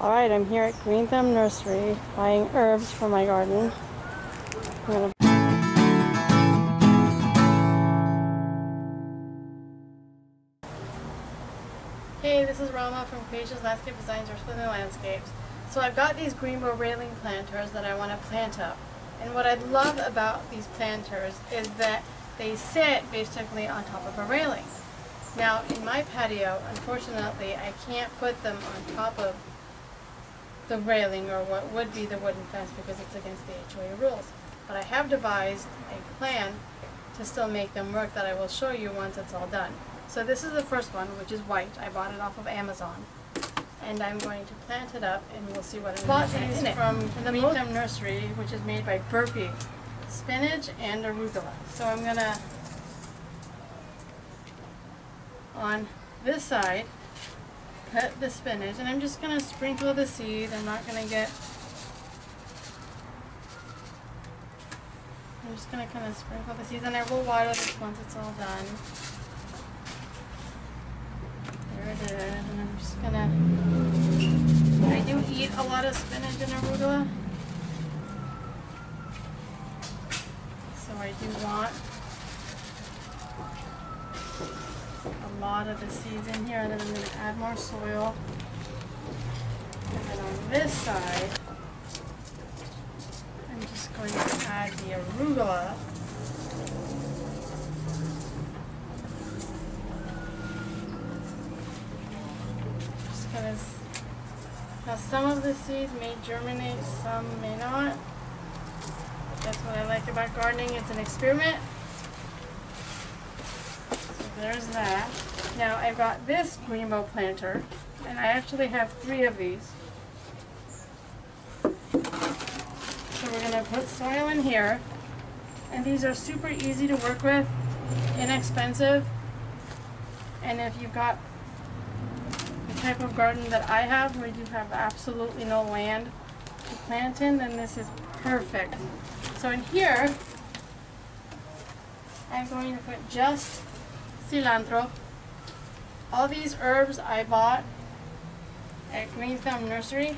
Alright, I'm here at Greenbo Nursery buying herbs for my garden. Hey, this is Rama from Creations Landscape Designs or Splendid Landscapes. So I've got these Greenbo railing planters that I want to plant up. And what I love about these planters is that they sit basically on top of a railing. Now in my patio, unfortunately, I can't put them on top of the railing or what would be the wooden fence because it's against the HOA rules. But I have devised a plan to still make them work that I will show you once it's all done. So this is the first one, which is white. I bought it off of Amazon. And I'm going to plant it up and we'll see what it bought these from the Greenbo Nursery, which is made by Burpee. Spinach and arugula. So I'm gonna, on this side, cut the spinach, and I'm just going to sprinkle the seed. I'm just going to kind of sprinkle the seeds, and I will water this once it's all done. There it is, and I'm just going to, I do eat a lot of spinach and arugula, so I do want a lot of the seeds in here, and then I'm going to add more soil. And then on this side, I'm just going to add the arugula. Just going to, now some of the seeds may germinate, some may not. But that's what I like about gardening, it's an experiment. There's that. Now I've got this Greenbo planter, and I actually have 3 of these. So we're going to put soil in here, and these are super easy to work with, inexpensive, and if you've got the type of garden that I have, where you have absolutely no land to plant in, then this is perfect. So in here, I'm going to put just cilantro. All these herbs I bought at Greenbo Nursery.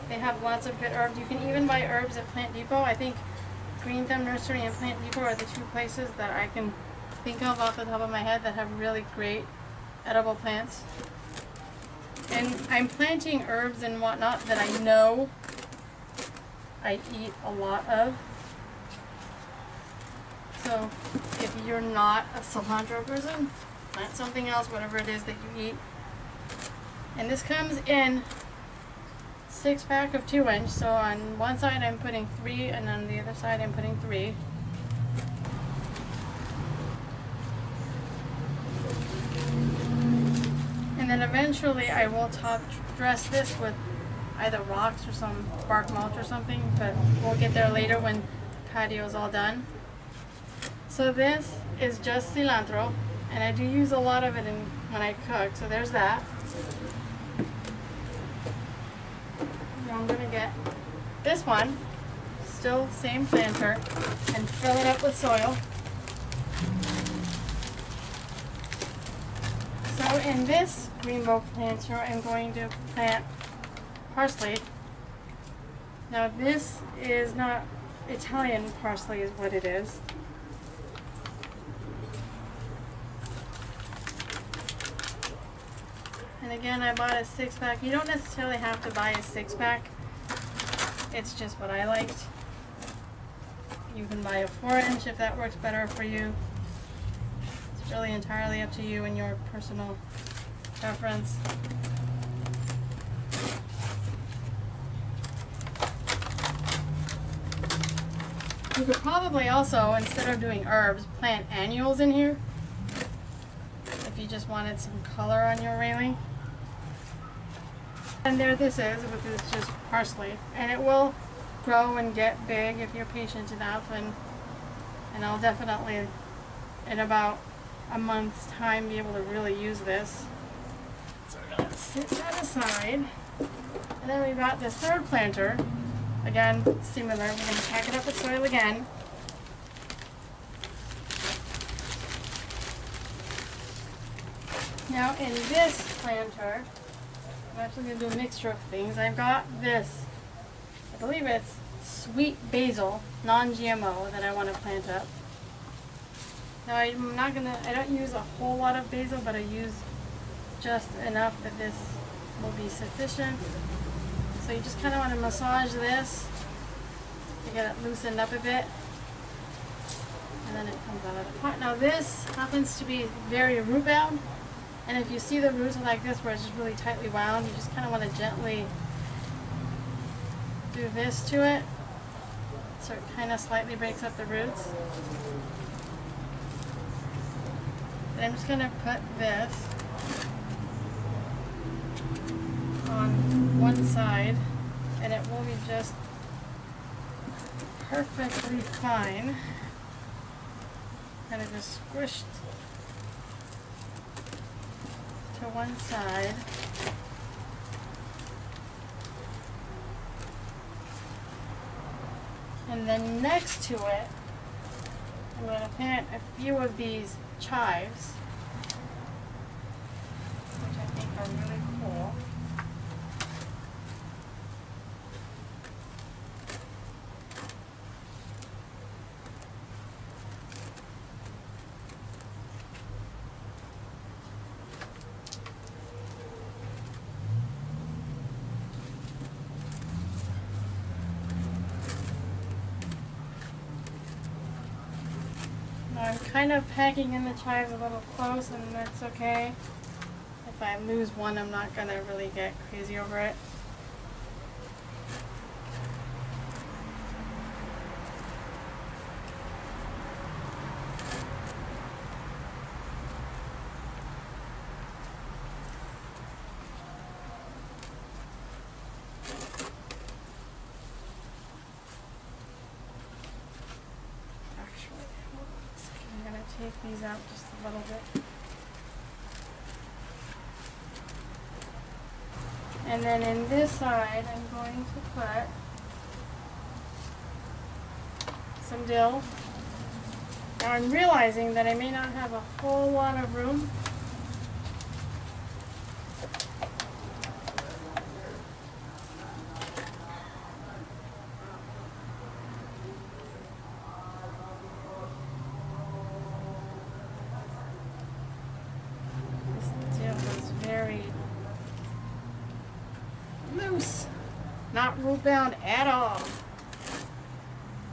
They have lots of good herbs. You can even buy herbs at Plant Depot. I think Greenbo Nursery and Plant Depot are the 2 places that I can think of off the top of my head that have really great edible plants. And I'm planting herbs and whatnot that I know I eat a lot of. So if you're not a cilantro person, plant something else, whatever it is that you eat. And this comes in 6-pack of 2-inch. So on one side I'm putting 3, and on the other side I'm putting 3. And then eventually I will top dress this with either rocks or some bark mulch or something, but we'll get there later when the patio is all done. So this is just cilantro, and I do use a lot of it when I cook, so there's that. Now I'm going to get this one, still same planter, and fill it up with soil. So in this Greenbo planter, I'm going to plant parsley. Now this is not Italian parsley, is what it is. And again, I bought a 6-pack. You don't necessarily have to buy a 6-pack. It's just what I liked. You can buy a 4-inch if that works better for you. It's really entirely up to you and your personal preference. You could probably also, instead of doing herbs, plant annuals in here if you just wanted some color on your railing. And there this is, which is just parsley, and it will grow and get big if you're patient enough, and I'll definitely in about a month's time be able to really use this. So we're going to set that aside, and then we've got this 3rd planter, again similar. We're going to pack it up with soil again. Now in this planter, I'm actually going to do a mixture of things. I've got this, I believe it's sweet basil, non-GMO, that I want to plant up. Now I don't use a whole lot of basil, but I use just enough that this will be sufficient. So you just kind of want to massage this to get it loosened up a bit. And then it comes out of the pot. Now this happens to be very root bound. And if you see the roots are like this where it's just really tightly wound, you just kind of want to gently do this to it. So it kind of slightly breaks up the roots. And I'm just going to put this on one side and it will be just perfectly fine. Kind of just squished to one side. And then next to it, I'm going to plant a few of these chives, which I think are really cool. I'm kind of packing in the chives a little close, and that's okay. If I lose one, I'm not going to really get crazy over it. Take these out just a little bit. And then in this side, I'm going to put some dill. Now I'm realizing that I may not have a whole lot of room. Loose, not root bound at all,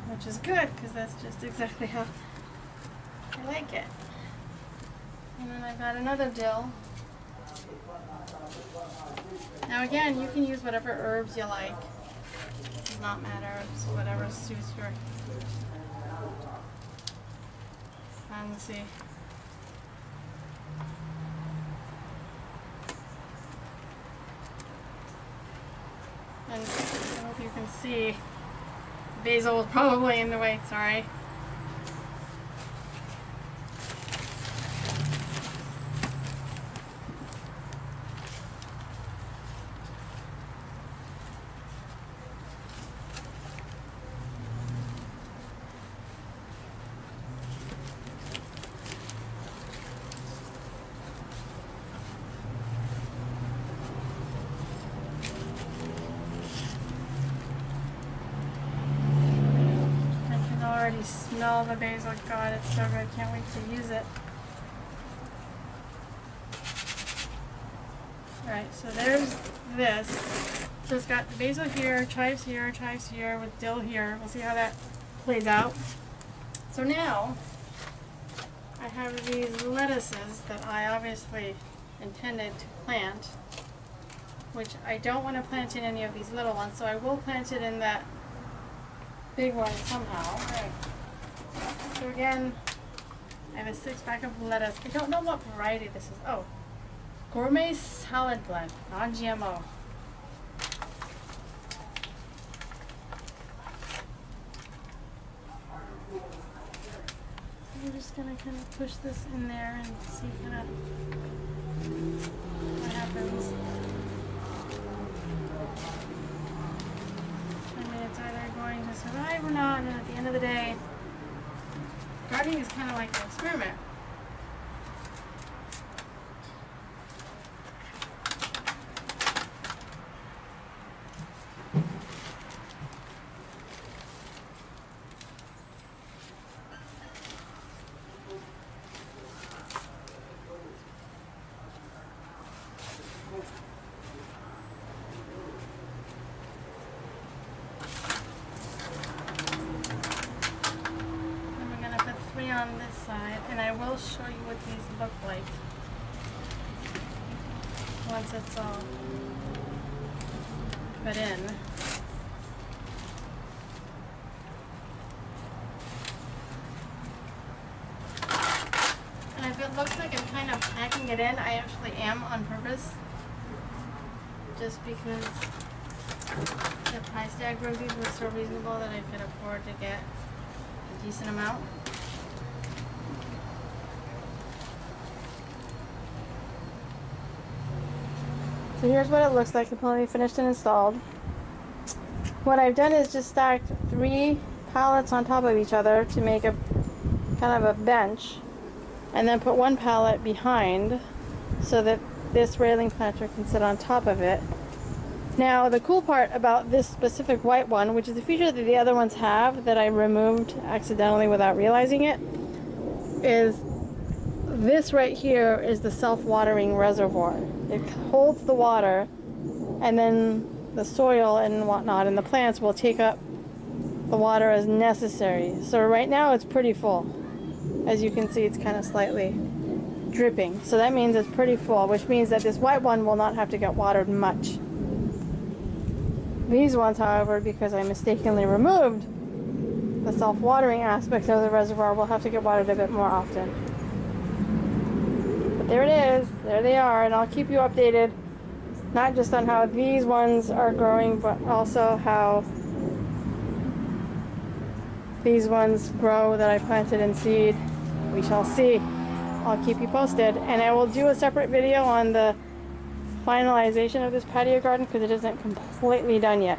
which is good because that's just exactly how I like it. And then I've got another dill. Now again, you can use whatever herbs you like. It does not matter, it's whatever suits your fancy. And I hope you can see, basil is probably in the way, sorry. Already smell the basil. God, it's so good. Can't wait to use it. Alright, so there's this. So it's got the basil here, chives here with dill here. We'll see how that plays out. So now I have these lettuces that I obviously intended to plant, which I don't want to plant in any of these little ones, so I will plant it in that big one somehow. Right. So again, I have a 6-pack of lettuce. I don't know what variety this is. Oh, gourmet salad blend, non-GMO. I'm just gonna kind of push this in there and see kind of what happens. It's either going to survive or not, and at the end of the day, gardening is kind of like an experiment. and I will show you what these look like once it's all put in. And if it looks like I'm kind of packing it in, I actually am on purpose, just because the price tag for these was so reasonable that I could afford to get a decent amount. So here's what it looks like completely finished and installed. What I've done is just stacked 3 pallets on top of each other to make a kind of a bench, and then put 1 pallet behind so that this railing planter can sit on top of it. Now the cool part about this specific white one, which is a feature that the other ones have that I removed accidentally without realizing it, is this right here is the self-watering reservoir. It holds the water, and then the soil and whatnot and the plants will take up the water as necessary. So right now it's pretty full. As you can see, it's kind of slightly dripping. So that means it's pretty full, which means that this white one will not have to get watered much. These ones, however, because I mistakenly removed the self-watering aspect of the reservoir, will have to get watered a bit more often. But there it is. There they are, and I'll keep you updated, not just on how these ones are growing, but also how these ones grow that I planted in seed. We shall see. I'll keep you posted, and I will do a separate video on the finalization of this patio garden because it isn't completely done yet.